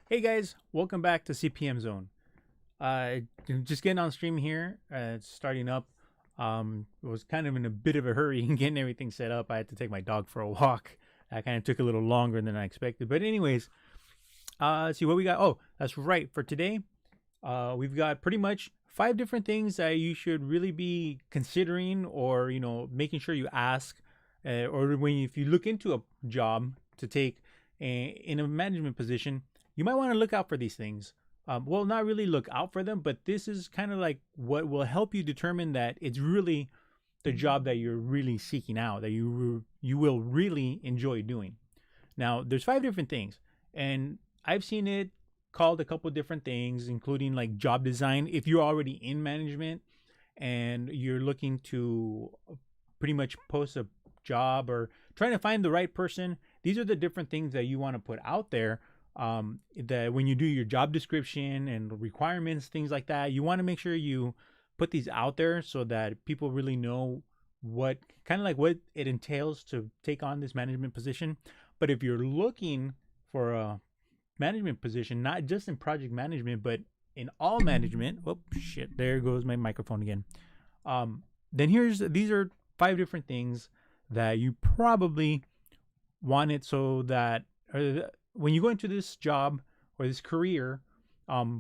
Hey guys, welcome back to CPM Zone. Just getting on stream here. It's starting up. Was kind of in a bit of a hurry in getting everything set up. I had to take my dog for a walk. That kind of took a little longer than I expected. But anyways, let's see what we got. Oh, that's right. For today, we've got pretty much 5 different things that you should really be considering, or making sure you ask, or when if you look into a job to take in a management position, you might want to look out for these things. Well, not really look out for them, but this is kind of like what will help you determine that it's really the job that you're really seeking out, that you will really enjoy doing. Now, there's 5 different things, and I've seen it called a couple different things, including like job design. If you're already in management and you're looking to pretty much post a job or trying to find the right person, these are the different things that you want to put out there. That when you do your job description and requirements, things like that, you want to make sure you put these out there so that people really know what kind of like what it entails to take on this management position. But if you're looking for a management position, not just in project management, but in all management, oh shit, there goes my microphone again. Then these are 5 different things that you probably want it so that when you go into this job or this career,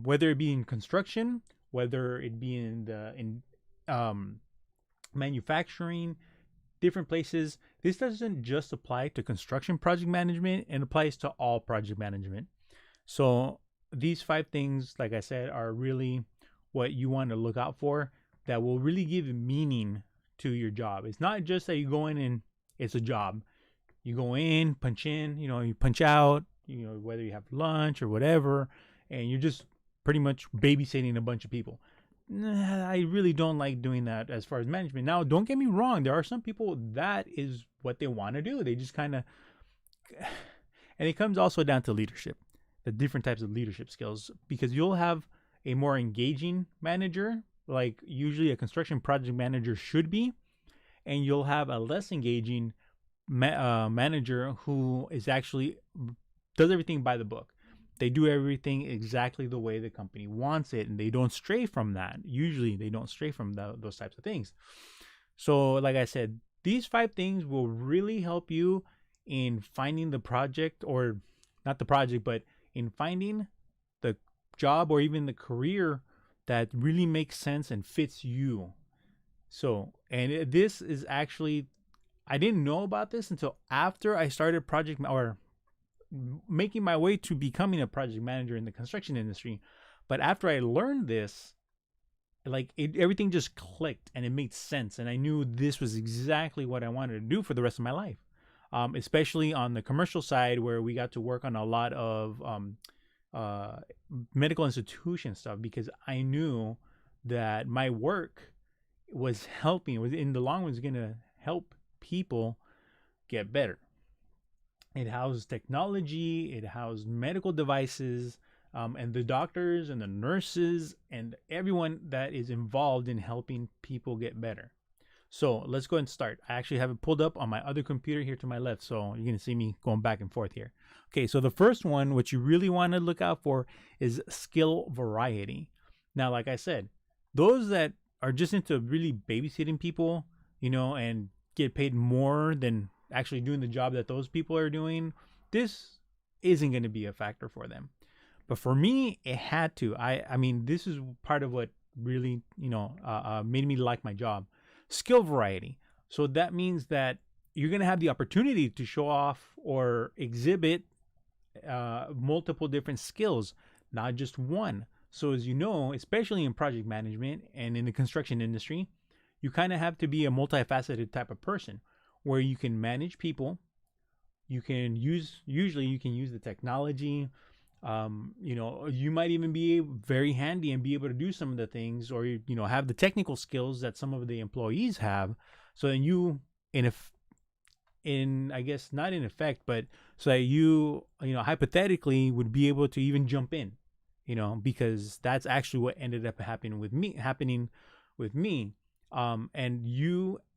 whether it be in construction, whether it be in manufacturing, different places, this doesn't just apply to construction project management; it applies to all project management. So these 5 things, like I said, are really what you want to look out for. That will really give meaning to your job. It's not just that you go in and it's a job. You go in, punch in, you punch out, whether you have lunch or whatever, and you're just pretty much babysitting a bunch of people. I really don't like doing that as far as management. Now, don't get me wrong. There are some people that is what they want to do. They just kind of, and it comes also down to leadership, the different types of leadership skills, because you'll have a more engaging manager, like usually a construction project manager should be, and you'll have a less engaging manager who is actually does everything by the book. They do everything exactly the way the company wants it, and they don't stray from that. Usually, they don't stray from those types of things. So, like I said, these 5 things will really help you in finding the project, or not the project, but in finding the job or even the career that really makes sense and fits you. So, and this is actually, I didn't know about this until after I started or making my way to becoming a project manager in the construction industry. But after I learned this, everything just clicked and it made sense, and I knew this was exactly what I wanted to do for the rest of my life. Especially on the commercial side, where we got to work on a lot of medical institution stuff, because I knew that my work was in the long run, was going to help people get better. It housed technology, it housed medical devices, and the doctors and the nurses and everyone that is involved in helping people get better. So let's go and start. I actually have it pulled up on my other computer here to my left, so you're going to see me going back and forth here. Okay, so the first one, what you really want to look out for, is skill variety. Now, like I said, those that are just into really babysitting people, and get paid more than actually doing the job that those people are doing, this isn't going to be a factor for them. But for me, it had to. I mean, this is part of what really, made me like my job. Skill variety. So that means that you're going to have the opportunity to show off or exhibit multiple different skills, not just one. So as you know, especially in project management and in the construction industry, you kind of have to be a multifaceted type of person, where you can manage people, you can use the technology, you might even be very handy and be able to do some of the things, or have the technical skills that some of the employees have. So then you, I guess not in effect, but so that you hypothetically would be able to even jump in, because that's actually what ended up happening with me. And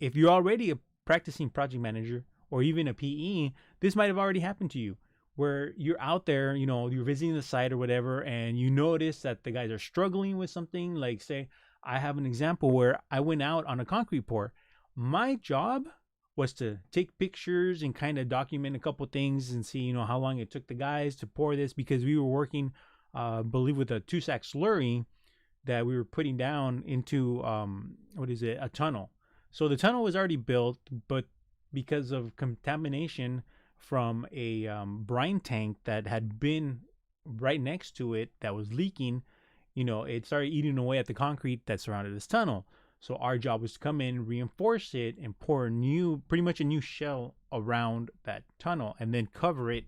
if you're already a practicing project manager or even a PE, this might have already happened to you, where you're out there, you're visiting the site or whatever, and you notice that the guys are struggling with something. Like, say, I have an example where I went out on a concrete pour. My job was to take pictures and kind of document a couple things and see, how long it took the guys to pour this, because we were working, I believe, with a 2-sack slurry that we were putting down into, a tunnel. So the tunnel was already built, but because of contamination from a brine tank that had been right next to it that was leaking, it started eating away at the concrete that surrounded this tunnel. So our job was to come in, reinforce it, and pour pretty much a new shell around that tunnel, and then cover it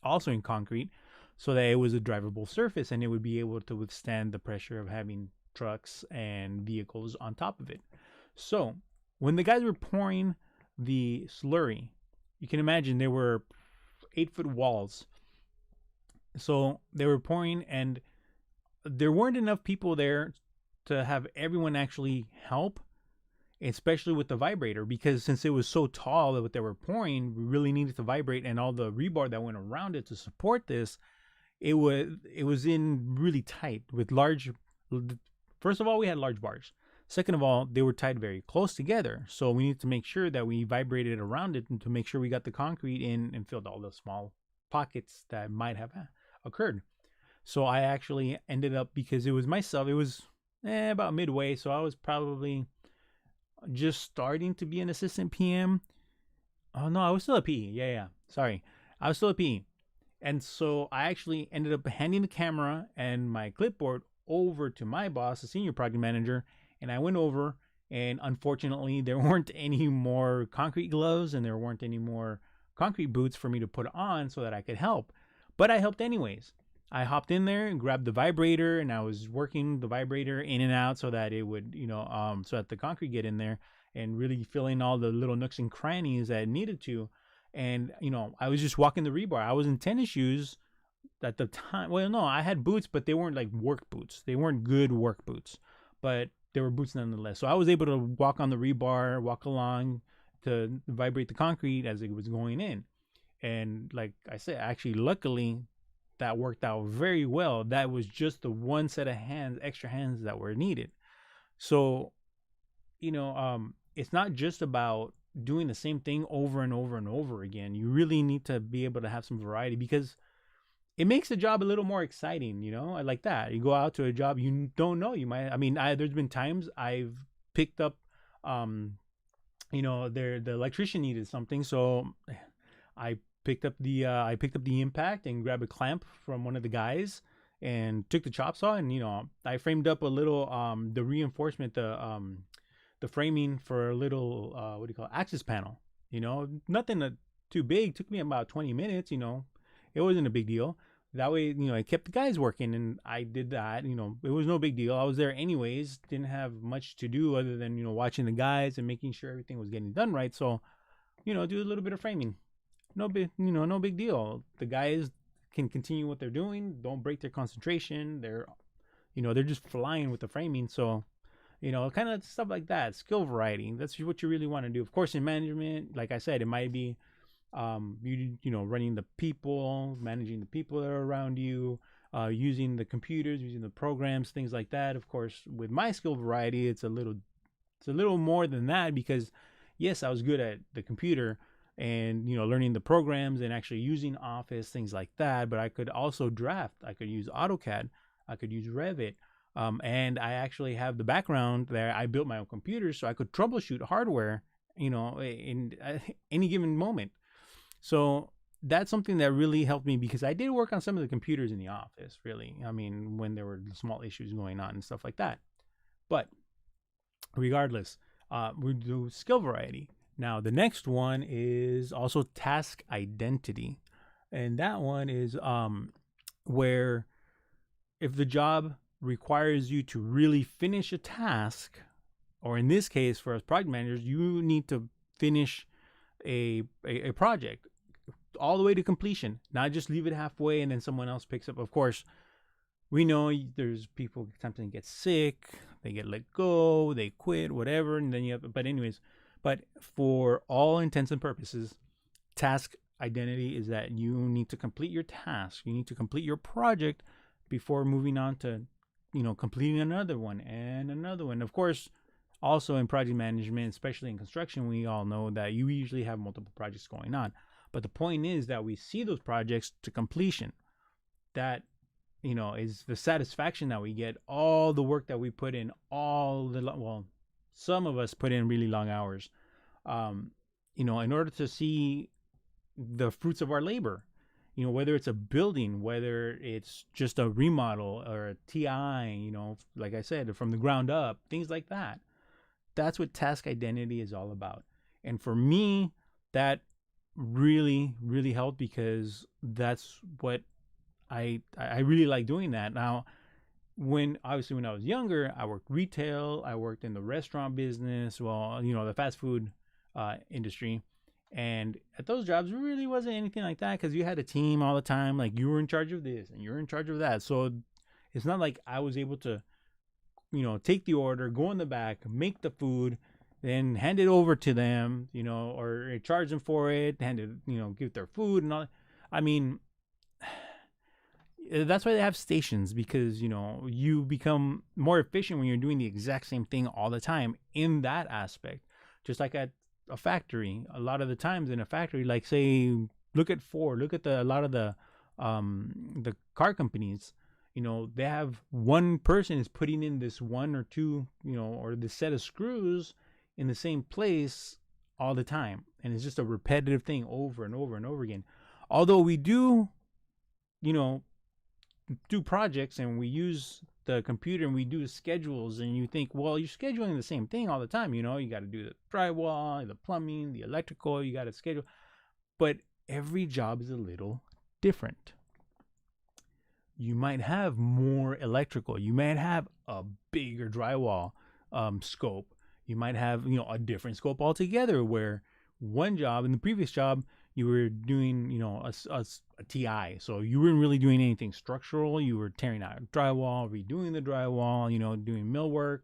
also in concrete so that it was a drivable surface and it would be able to withstand the pressure of having trucks and vehicles on top of it. So when the guys were pouring the slurry, you can imagine there were 8-foot walls. So they were pouring, and there weren't enough people there to have everyone actually help, especially with the vibrator, because since it was so tall that what they were pouring, we really needed to vibrate, and all the rebar that went around it to support this, it was in really tight with large. First of all, we had large bars. Second of all, they were tied very close together. So we needed to make sure that we vibrated around it and to make sure we got the concrete in and filled all the small pockets that might have occurred. So I actually ended up, because it was myself, it was about midway. So I was probably just starting to be an assistant PM. Oh, no, I was still a PE. Yeah. Sorry. I was still a PE. And so I actually ended up handing the camera and my clipboard over to my boss, the senior project manager. And I went over, and unfortunately, there weren't any more concrete gloves and there weren't any more concrete boots for me to put on so that I could help. But I helped anyways. I hopped in there and grabbed the vibrator, and I was working the vibrator in and out so that it would, so that the concrete get in there and really fill in all the little nooks and crannies that it needed to. And, I was just walking the rebar. I was in tennis shoes at the time. Well, no, I had boots, but they weren't like work boots. They weren't good work boots, but they were boots nonetheless. So I was able to walk on the rebar, walk along to vibrate the concrete as it was going in. And like I said, actually, luckily, that worked out very well. That was just the one set of extra hands that were needed. So, it's not just about doing the same thing over and over and over again. You really need to be able to have some variety, because it makes the job a little more exciting. I like that. You go out to a job you don't know. You might. There's been times I've picked up, the electrician needed something, so I picked up the impact and grabbed a clamp from one of the guys and took the chop saw, and I framed up a little the reinforcement, the framing for a little access panel. Nothing too big. Took me about 20 minutes. It wasn't a big deal. That way, it kept the guys working, and I did that. It was no big deal. I was there anyways. Didn't have much to do other than, watching the guys and making sure everything was getting done right. So, do a little bit of framing. No big deal. The guys can continue what they're doing. Don't break their concentration. They're just flying with the framing. So, kind of stuff like that. Skill variety. That's what you really want to do. Of course, in management, like I said, it might be running the people, managing the people that are around you, using the computers, using the programs, things like that. Of course, with my skill variety, it's a little more than that, because yes, I was good at the computer and learning the programs and actually using Office, things like that. But I could also draft. I could use AutoCAD. I could use Revit. And I actually have the background there. I built my own computer, so I could troubleshoot hardware, in any given moment. So that's something that really helped me, because I did work on some of the computers in the office, really. When there were small issues going on and stuff like that. But regardless, we do skill variety. Now, the next one is also task identity. And that one is where if the job requires you to really finish a task, or in this case, for us project managers, you need to finish a project all the way to completion, not just leave it halfway and then someone else picks up. Of course, we know there's people sometimes get sick, they get let go, they quit, whatever, and then but for all intents and purposes, task identity is that you need to complete your task. You need to complete your project before moving on to, completing another one and another one. Of course, also in project management, especially in construction, we all know that you usually have multiple projects going on. But the point is that we see those projects to completion. That, is the satisfaction that we get, all the work that we put in, some of us put in really long hours, in order to see the fruits of our labor. Whether it's a building, whether it's just a remodel or a TI, like I said, from the ground up, things like that. That's what task identity is all about. And for me, that really, really helped, because that's what I really like doing that. Now, when I was younger, I worked retail, I worked in the restaurant business, the fast food industry. And at those jobs, it really wasn't anything like that, because you had a team all the time. Like, you were in charge of this and you're in charge of that. So it's not like I was able to, take the order, go in the back, make the food, then hand it over to them, or charge them for it, give their food and all. I mean, that's why they have stations, because, you become more efficient when you're doing the exact same thing all the time in that aspect. Just like at a factory, a lot of the times in a factory, like, say, look at Ford, look at a lot of the car companies. They have one person is putting in this one or two, or this set of screws in the same place all the time, and it's just a repetitive thing over and over and over again. Although we do projects, and we use the computer, and we do schedules, and you think, well, you're scheduling the same thing all the time. You got to do the drywall, the plumbing, the electrical, you got to schedule. But every job is a little different. You might have more electrical, you might have a bigger drywall scope, you might have a different scope altogether, where one job, in the previous job, you were doing a TI, so you weren't really doing anything structural. You were tearing out drywall, redoing the drywall, doing millwork,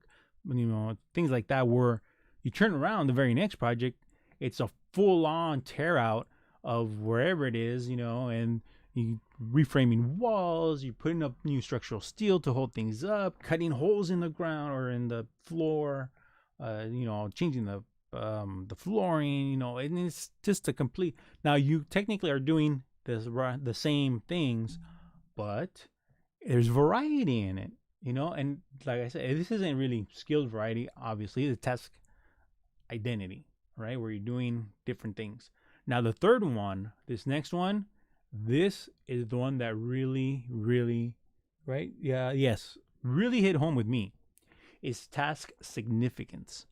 things like that. Where you turn around, the very next project, it's a full-on tear out of wherever it is, and you reframing walls, you're putting up new structural steel to hold things up, cutting holes in the ground or in the floor, changing the flooring, and it's just a complete. Now, you technically are doing the same things, but there's variety in it, and like I said, this isn't really skills variety. Obviously, the task identity, right, where you're doing different things. Now, the third one, this next one, this is the one that really, really, right? Yeah, yes, really hit home with me, is task significance.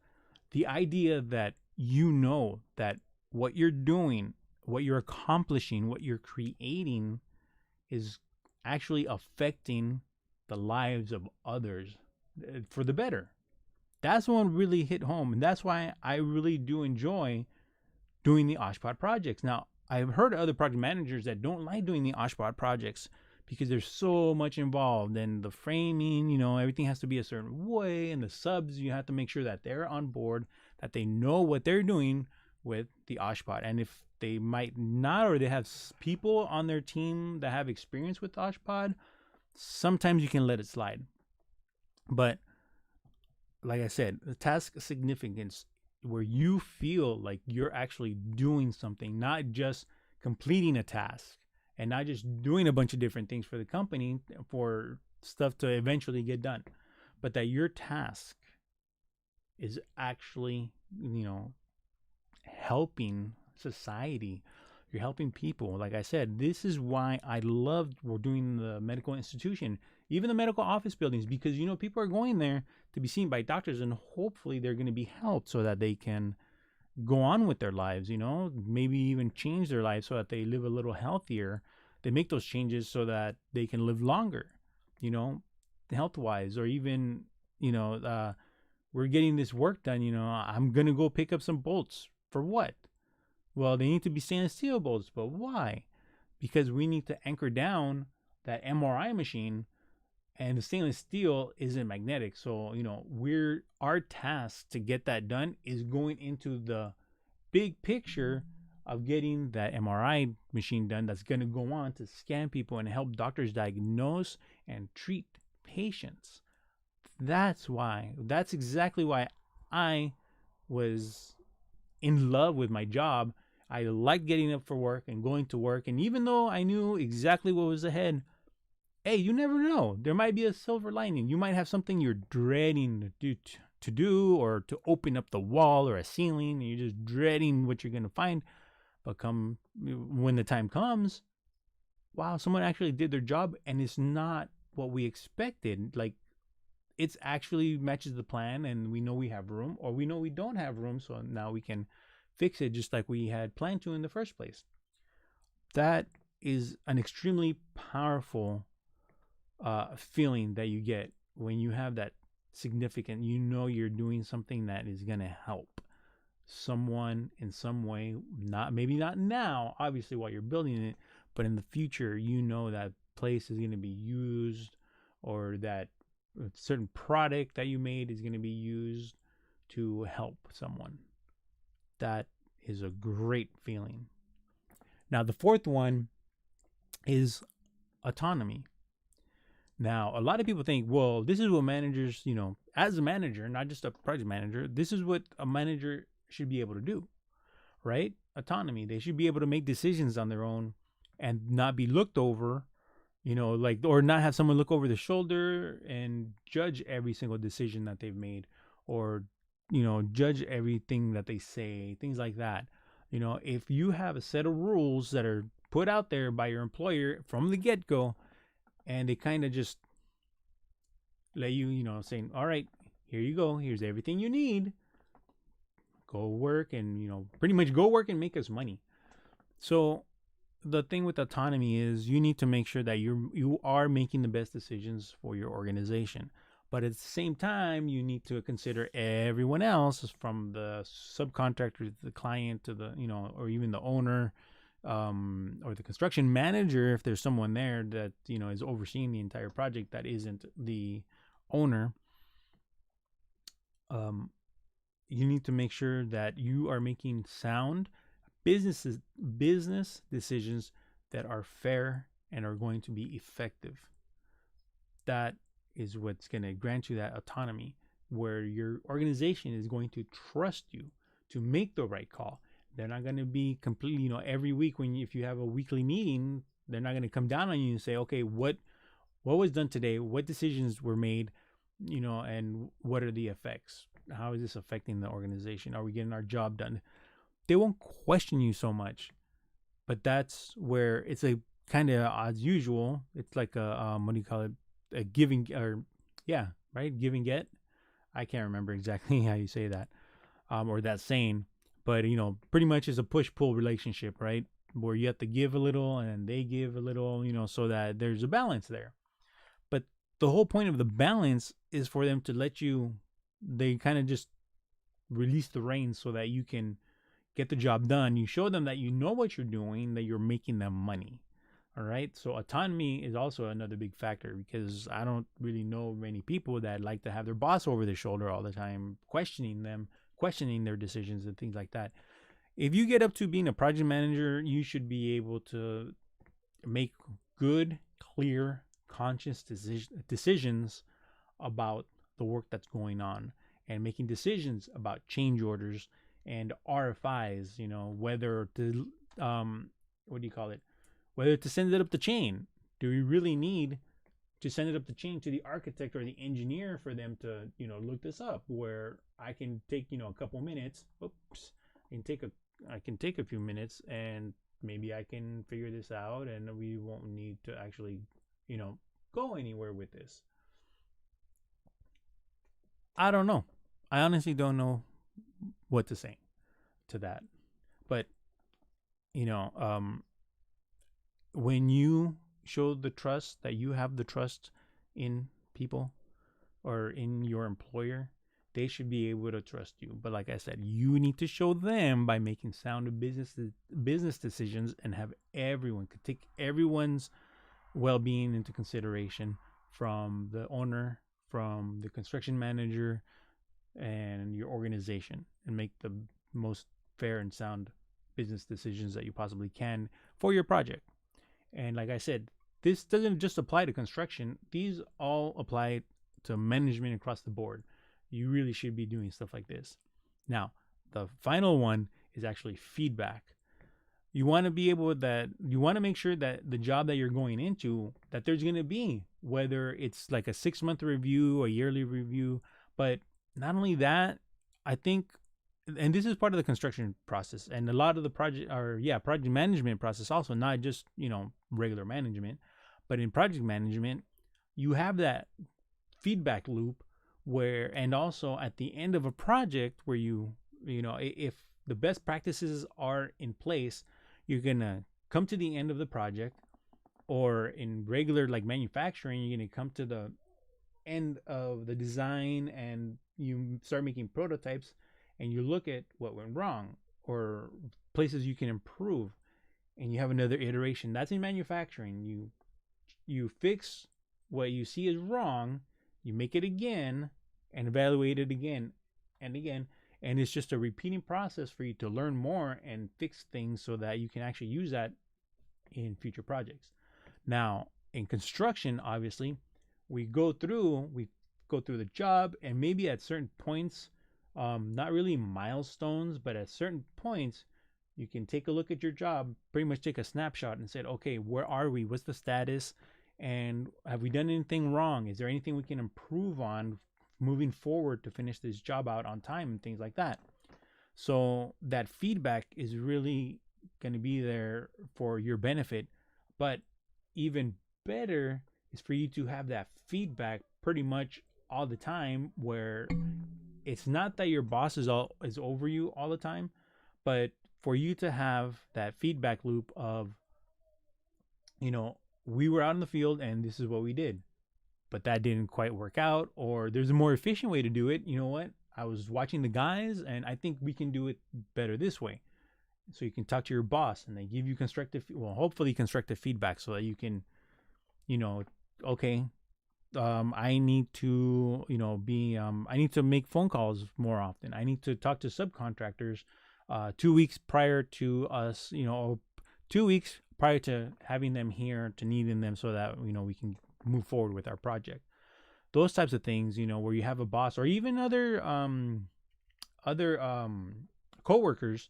The idea that that what you're doing, what you're accomplishing, what you're creating is actually affecting the lives of others for the better. That's one really hit home. And that's why I really do enjoy doing the OshPod projects. Now, I've heard of other project managers that don't like doing the OshPod projects because there's so much involved, and the framing, everything has to be a certain way, and the subs, you have to make sure that they're on board, that they know what they're doing with the OshPod. And if they might not, or they have people on their team that have experience with OshPod, sometimes you can let it slide. But like I said, the task significance, where you feel like you're actually doing something, not just completing a task, and not just doing a bunch of different things for the company for stuff to eventually get done, but that your task is actually, helping society. You're helping people. Like I said, this is why I loved we're doing the medical institution, even the medical office buildings, because, people are going there to be seen by doctors, and hopefully they're going to be helped so that they can go on with their lives, maybe even change their lives so that they live a little healthier. They make those changes so that they can live longer, health wise, or even, we're getting this work done. I'm going to go pick up some bolts. For what? Well, they need to be stainless steel bolts, but why? Because we need to anchor down that MRI machine, and the stainless steel isn't magnetic. So, our task to get that done is going into the big picture of getting that MRI machine done that's going to go on to scan people and help doctors diagnose and treat patients. That's exactly why I was in love with my job. I liked getting up for work and going to work. And even though I knew exactly what was ahead, hey, you never know. There might be a silver lining. You might have something you're dreading to do or to open up the wall or a ceiling, and you're just dreading what you're going to find. But when the time comes, wow, someone actually did their job and it's not what we expected. Like, it's actually matches the plan, and we know we have room, or we know we don't have room, so now we can fix it just like we had planned to in the first place. That is an extremely powerful feeling that you get when you have that significant, you know, you're doing something that is going to help someone in some way. Maybe not now, obviously, while you're building it, but in the future, you know that place is going to be used, or that a certain product that you made is going to be used to help someone. That is a great feeling. Now, the fourth one is autonomy. Now, a lot of people think, well, this is what managers, as a manager, not just a project manager, this is what a manager should be able to do, right? Autonomy. They should be able to make decisions on their own and not be looked over, or not have someone look over the shoulder and judge every single decision that they've made, or, judge everything that they say, things like that. If you have a set of rules that are put out there by your employer from the get-go, and they kind of just let you, saying, all right, here you go. Here's everything you need. Go work and, pretty much go work and make us money. So the thing with autonomy is you need to make sure that you are making the best decisions for your organization. But at the same time, you need to consider everyone else, from the subcontractor to the client to the, or even the owner, or the construction manager, if there's someone there that, is overseeing the entire project that isn't the owner. You need to make sure that you are making sound business decisions that are fair and are going to be effective. That is what's going to grant you that autonomy, where your organization is going to trust you to make the right call. They're not going to be completely, every week if you have a weekly meeting, they're not going to come down on you and say, okay, what was done today? What decisions were made? And what are the effects? How is this affecting the organization? Are we getting our job done? They won't question you so much, but that's where it's a kind of as usual. It's like a, what do you call it? A giving, or yeah, right? Give and get. I can't remember exactly how you say that, or that saying. But, pretty much is a push-pull relationship, right? Where you have to give a little and they give a little, so that there's a balance there. But the whole point of the balance is for them to they kind of just release the reins so that you can get the job done. You show them that you know what you're doing, that you're making them money. All right. So autonomy is also another big factor, because I don't really know many people that like to have their boss over their shoulder all the time, questioning their decisions and things like that. If you get up to being a project manager, you should be able to make good, clear, conscious decisions about the work that's going on, and making decisions about change orders and RFIs, whether to, what do you call it? Whether to send it up the chain. Do we really need to send it up the chain to the architect or the engineer for them to, look this up, where I can take, a couple minutes. I can take a few minutes, and maybe I can figure this out, and we won't need to actually, go anywhere with this. I don't know. I honestly don't know what to say to that. But, when you show the trust, that you have the trust in people or in your employer, they should be able to trust you. But like I said, you need to show them by making sound business decisions, and have take everyone's well-being into consideration, from the owner, from the construction manager, and your organization, and make the most fair and sound business decisions that you possibly can for your project. And like I said, this doesn't just apply to construction, these all apply to management across the board. You really should be doing stuff like this. Now, the final one is actually feedback. You want to be able that you want to make sure that the job that you're going into, that there's going to be, whether it's like a 6-month review, a yearly review, but not only that, I think, and this is part of the construction process and a lot of the project management process also, not just, regular management, but in project management, you have that feedback loop where, and also at the end of a project where if the best practices are in place, you're gonna come to the end of the project, or in regular like manufacturing, you're gonna come to the end of the design and you start making prototypes and you look at what went wrong or places you can improve, and you have another iteration. That's in manufacturing. You fix what you see is wrong, you make it again and evaluate it again and again, and it's just a repeating process for you to learn more and fix things so that you can actually use that in future projects. Now, in construction, obviously, we go through the job, and maybe at certain points, not really milestones, but at certain points, you can take a look at your job, pretty much take a snapshot and say, okay, where are we? What's the status? And have we done anything wrong? Is there anything we can improve on moving forward to finish this job out on time and things like that? So that feedback is really going to be there for your benefit. But even better is for you to have that feedback pretty much all the time, where it's not that your boss is over you all the time, but for you to have that feedback loop of, we were out in the field and this is what we did, but that didn't quite work out, or there's a more efficient way to do it. You know what? I was watching the guys and I think we can do it better this way. So you can talk to your boss and they give you hopefully constructive feedback so that you can, okay, I need to, I need to make phone calls more often. I need to talk to subcontractors 2 weeks prior to us, 2 weeks prior to having them here, to needing them, so that, we can move forward with our project. Those types of things, where you have a boss or even other coworkers,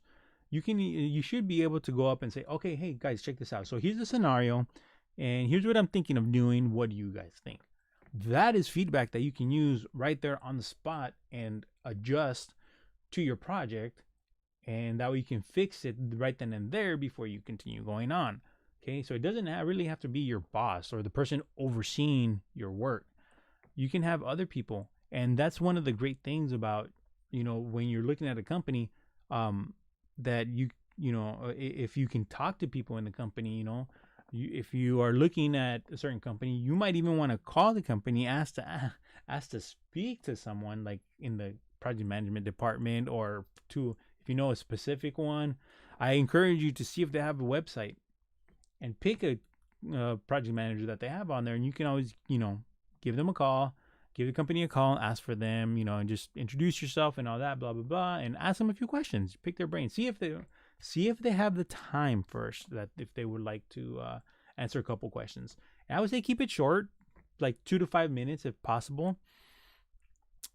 you should be able to go up and say, okay, hey guys, check this out. So here's the scenario and here's what I'm thinking of doing. What do you guys think? That is feedback that you can use right there on the spot and adjust to your project, and that way you can fix it right then and there before you continue going on. Okay, so it doesn't really have to be your boss or the person overseeing your work. You can have other people, and that's one of the great things about, when you're looking at a company, that if you can talk to people in the company, if you are looking at a certain company, you might even want to call the company, ask to speak to someone like in the project management department, or if you know a specific one. I encourage you to see if they have a website and pick a project manager that they have on there, and you can always, give them a call, give the company a call, ask for them, and just introduce yourself and all that, blah, blah, blah, and ask them a few questions, pick their brain, see if they have the time first, that if they would like to answer a couple questions. And I would say keep it short, like 2 to 5 minutes if possible.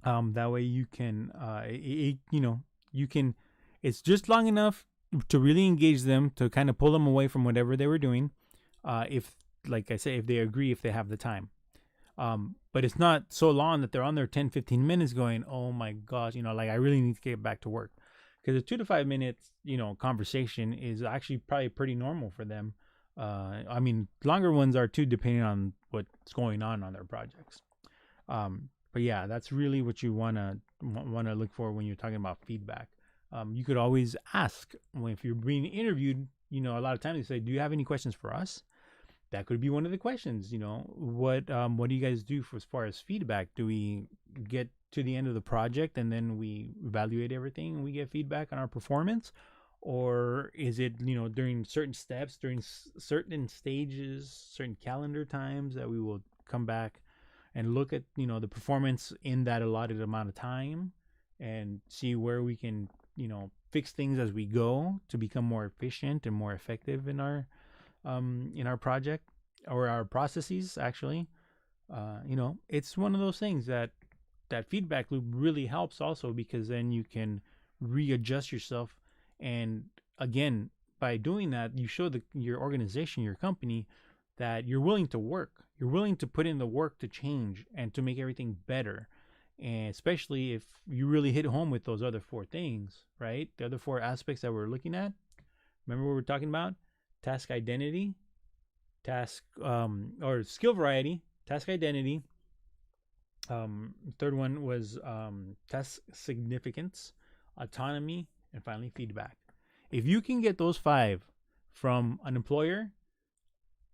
That way you can, it's just long enough to really engage them, to kind of pull them away from whatever they were doing. If, like I say, if they agree, if they have the time. But it's not so long that they're on there 10, 15 minutes going, oh my gosh, I really need to get back to work. Because a 2 to 5 minutes, conversation is actually probably pretty normal for them. Longer ones are too, depending on what's going on their projects. But yeah, that's really what you want to look for when you're talking about feedback. You could always ask, if you're being interviewed, a lot of times they say, do you have any questions for us? That could be one of the questions. What do you guys do as far as feedback? Do we get to the end of the project and then we evaluate everything and we get feedback on our performance? Or is it, during certain steps, during certain stages, certain calendar times, that we will come back and look at, the performance in that allotted amount of time and see where we can, fix things as we go to become more efficient and more effective in our project or our processes. Actually, it's one of those things that feedback loop really helps also, because then you can readjust yourself. And again, by doing that, you show your organization, your company, that you're willing to work. You're willing to put in the work to change and to make everything better. And especially if you really hit home with those other 4 things, right? The other 4 aspects that we're looking at. Remember what we're talking about? Task identity, task or skill variety, task identity. Third one was task significance, autonomy, and finally feedback. If you can get those 5 from an employer,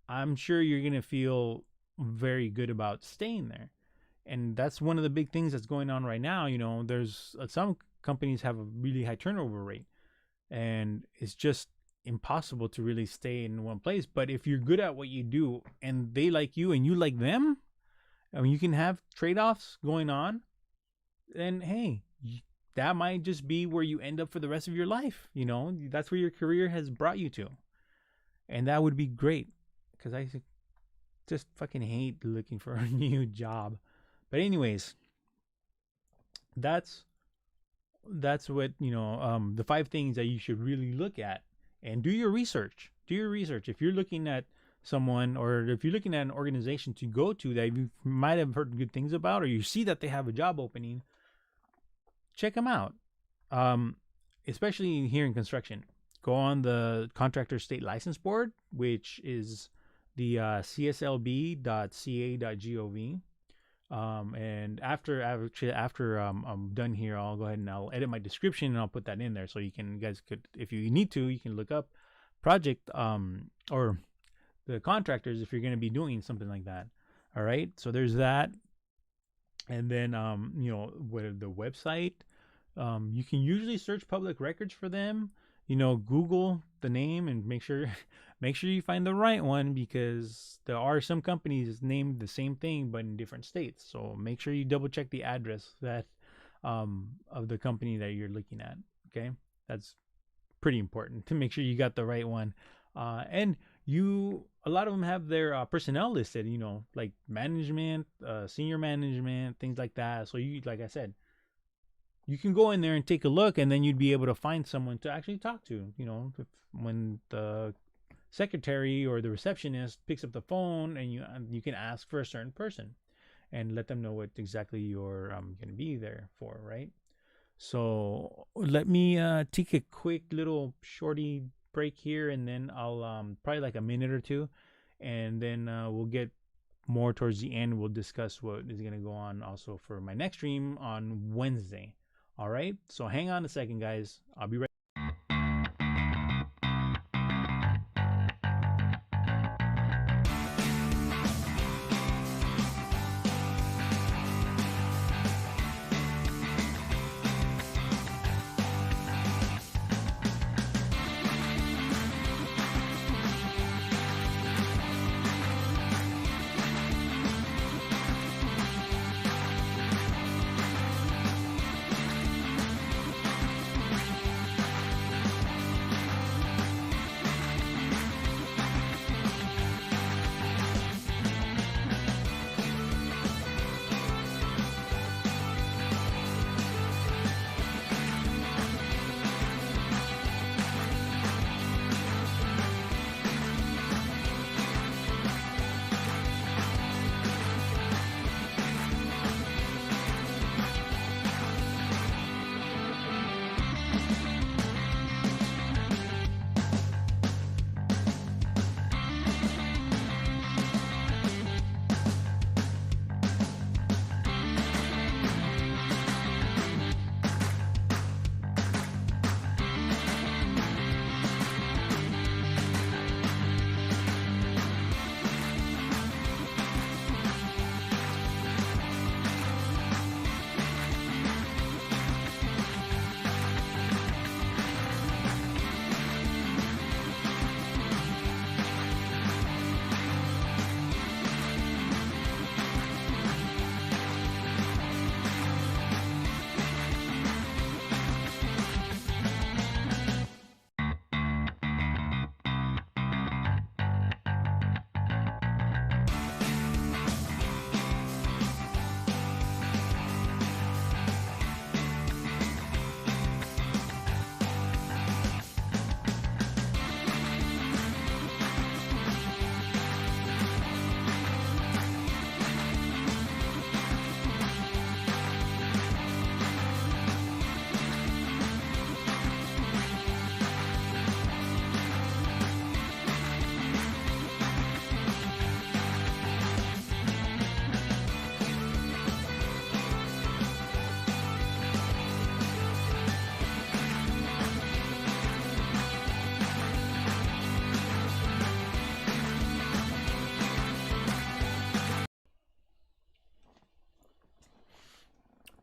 I'm sure you're going to feel very good about staying there. And that's one of the big things that's going on right now. There's some companies have a really high turnover rate, and it's just impossible to really stay in one place. But if you're good at what you do and they like you and you like them, I mean, you can have trade-offs going on, then hey, that might just be where you end up for the rest of your life. That's where your career has brought you to. And that would be great, because I just fucking hate looking for a new job. But anyways, that's what, the 5 things that you should really look at, and do your research. If you're looking at someone, or if you're looking at an organization to go to that you might have heard good things about, or you see that they have a job opening, check them out. Especially here in construction, go on the Contractor State License Board, which is the cslb.ca.gov. And after I'm done here, I'll go ahead and I'll edit my description and I'll put that in there, so you guys could, if you need to, you can look up project or the contractors if you're going to be doing something like that. All right, so there's that. And then with the website, you can usually search public records for them. Google the name and make sure you find the right one, because there are some companies named the same thing but in different states. So make sure you double check the address that of the company that you're looking at. Okay, that's pretty important to make sure you got the right one. And a lot of them have their personnel listed, like management, senior management, things like that. So like I said, you can go in there and take a look, and then you'd be able to find someone to actually talk to. When the secretary or the receptionist picks up the phone, and you can ask for a certain person and let them know what exactly you're going to be there for, right? So let me take a quick little shorty break here, and then I'll probably like a minute or 2, and then we'll get more towards the end. We'll discuss what is going to go on also for my next stream on Wednesday. All right, so hang on a second, guys. I'll be right.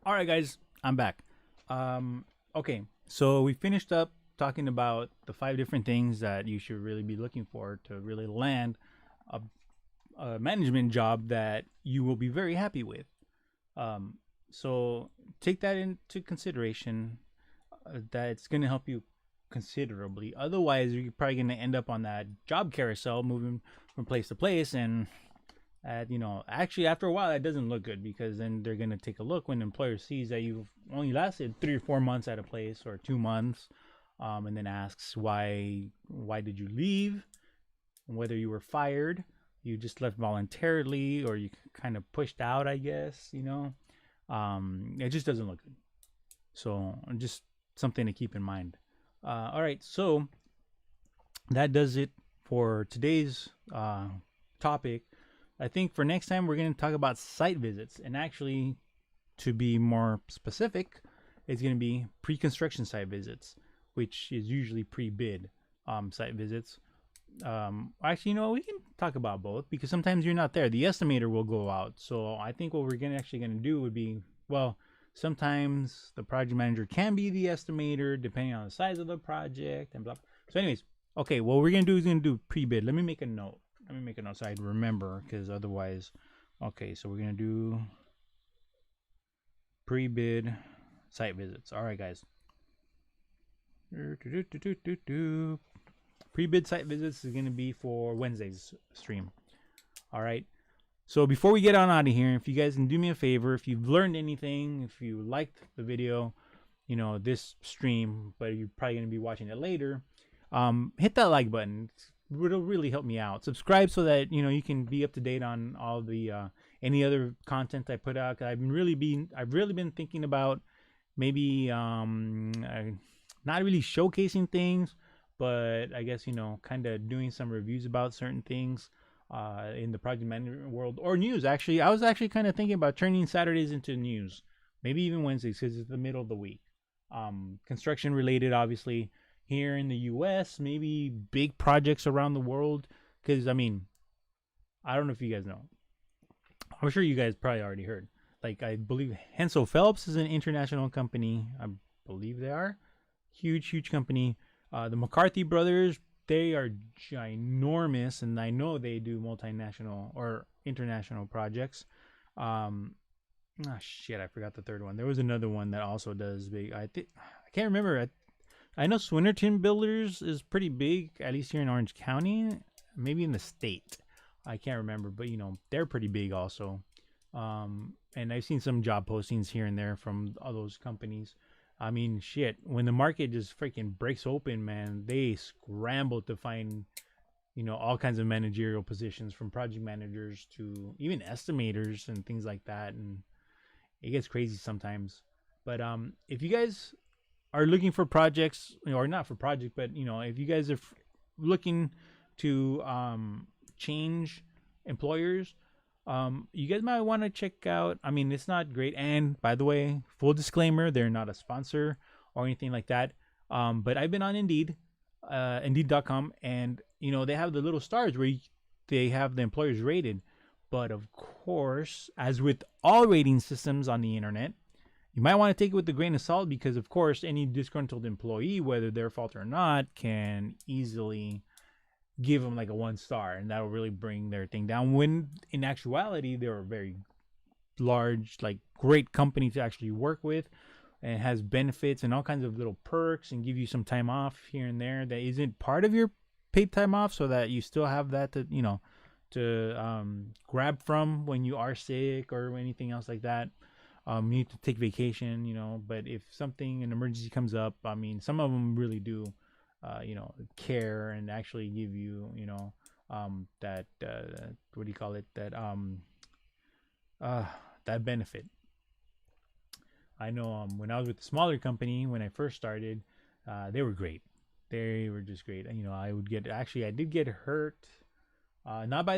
All right, guys, I'm back. Okay, so we finished up talking about the 5 different things that you should really be looking for to really land a, a management job that you will be very happy with. Um, so take that into consideration. That it's going to help you considerably. Otherwise, you're probably going to end up on that job carousel, moving from place to place, and actually after a while that doesn't look good, because then they're going to take a look when the employer sees that you've only lasted 3 or 4 months at a place, or 2 months, and then asks why did you leave, and whether you were fired, you just left voluntarily, or you kind of pushed out, I guess. It just doesn't look good. So just something to keep in mind. All right, so that does it for today's topic. I think for next time we're going to talk about site visits, and actually, to be more specific, it's going to be pre-construction site visits, which is usually pre-bid site visits. Actually, we can talk about both, because sometimes you're not there. The estimator will go out. So I think what we're actually going to do would be, well, sometimes the project manager can be the estimator depending on the size of the project and blah. So anyways, okay, what we're going to do is going to do pre-bid. Let me make a note so I remember, because otherwise. Okay, so we're going to do pre-bid site visits. All right, guys. Pre-bid site visits is going to be for Wednesday's stream. All right. So before we get on out of here, if you guys can do me a favor, if you've learned anything, if you liked the video, this stream, but you're probably going to be watching it later, hit that like button. It'll really help me out. Subscribe so that you can be up to date on all the any other content I put out. I've really been thinking about maybe not really showcasing things, but I guess kind of doing some reviews about certain things in the project management world, or news. Actually, I was actually kind of thinking about turning Saturdays into news, maybe even Wednesdays, because it's the middle of the week. Construction related, obviously, here in the US, maybe big projects around the world, because I don't know if you guys know. I'm sure you guys probably already heard. Like, I believe Hensel Phelps is an international company. I believe they are huge company. The McCarthy brothers, they are ginormous, and I know they do multinational or international projects. I forgot the third one. There was another one that also does big. I can't remember. I know Swinnerton Builders is pretty big, at least here in Orange County, maybe in the state. I can't remember, but they're pretty big also. And I've seen some job postings here and there from all those companies. When the market just freaking breaks open, man, they scramble to find, all kinds of managerial positions, from project managers to even estimators and things like that. And it gets crazy sometimes. But if you guys are looking for projects, or not for project, but if you guys are looking to change employers, you guys might want to check out. It's not great, and by the way, full disclaimer, they're not a sponsor or anything like that. But I've been on Indeed, Indeed.com, and they have the little stars where they have the employers rated. But of course, as with all rating systems on the internet, you might want to take it with a grain of salt, because of course any disgruntled employee, whether their fault or not, can easily give them like a 1 star, and that'll really bring their thing down, when in actuality they're a very large, like, great company to actually work with, and has benefits and all kinds of little perks, and give you some time off here and there that isn't part of your paid time off, so that you still have that to grab from when you are sick or anything else like that. You need to take vacation, but if an emergency comes up, some of them really do care and actually give you, that what do you call it? That benefit. I know when I was with the smaller company, when I first started, they were great. They were just great. I did get hurt, not by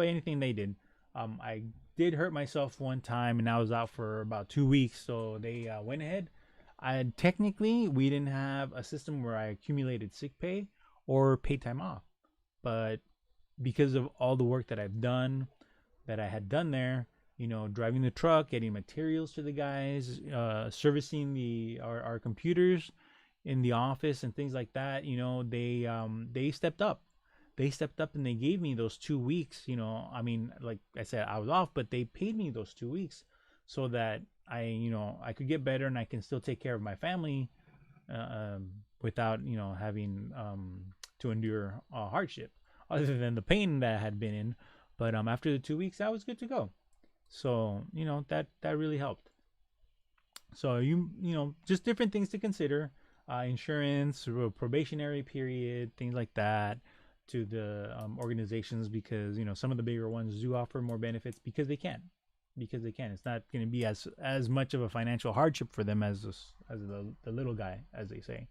anything they did. I did hurt myself one time, and I was out for about 2 weeks. So they went ahead. Technically, we didn't have a system where I accumulated sick pay or paid time off, but because of all the work that I had done there, driving the truck, getting materials to the guys, servicing our computers in the office and things like that. They stepped up. They stepped up and they gave me those 2 weeks. I mean, like I said, I was off, but they paid me those 2 weeks so that I could get better and I can still take care of my family without having to endure hardship, other than the pain that I had been in. But after the 2 weeks, I was good to go. So that really helped. So just different things to consider: insurance, probationary period, things like that, to the organizations, because some of the bigger ones do offer more benefits because they can. It's not going to be as much of a financial hardship for them as the little guy, as they say.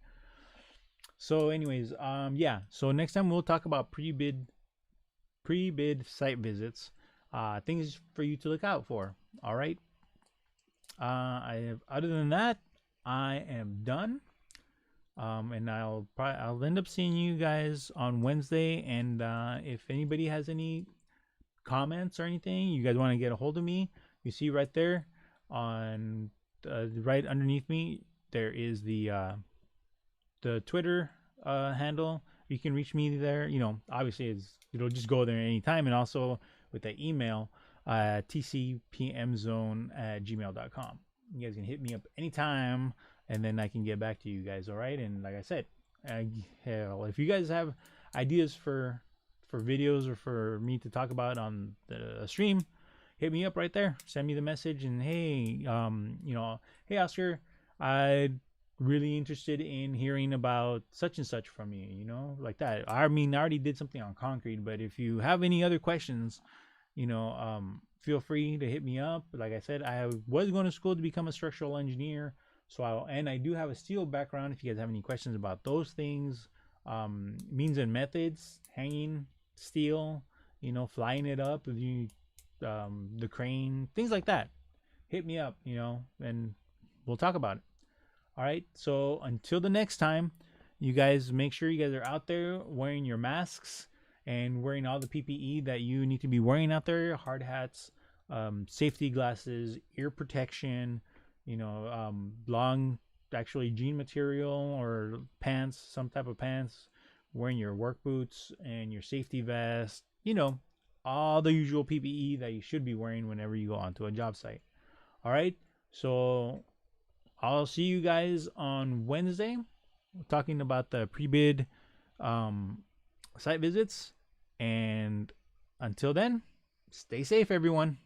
So anyways, yeah, so next time we'll talk about pre-bid site visits, things for you to look out for. All right. Other than that, I am done. And I'll end up seeing you guys on Wednesday. And if anybody has any comments or anything, you guys want to get a hold of me, you see right there on right underneath me, there is the Twitter handle. You can reach me there. Obviously it'll just go there anytime, and also with the email tcpmzone@gmail.com. You guys can hit me up anytime, and then I can get back to you guys. All right. And like I said, hell, if you guys have ideas for videos or for me to talk about on the stream, hit me up right there. Send me the message, and hey, hey Oscar, I'd really interested in hearing about such and such from you, like that. I mean, I already did something on concrete, but if you have any other questions, feel free to hit me up. Like I said, I was going to school to become a structural engineer, and I do have a steel background. If you guys have any questions about those things, means and methods, hanging steel, flying it up with the crane, things like that, hit me up, and we'll talk about it. All right. So until the next time, you guys make sure you guys are out there wearing your masks and wearing all the PPE that you need to be wearing out there: hard hats, safety glasses, ear protection, long, actually jean material or pants, some type of pants, wearing your work boots and your safety vest, all the usual PPE that you should be wearing whenever you go onto a job site. All right. So I'll see you guys on Wednesday. We're talking about the pre-bid site visits. And until then, stay safe, everyone.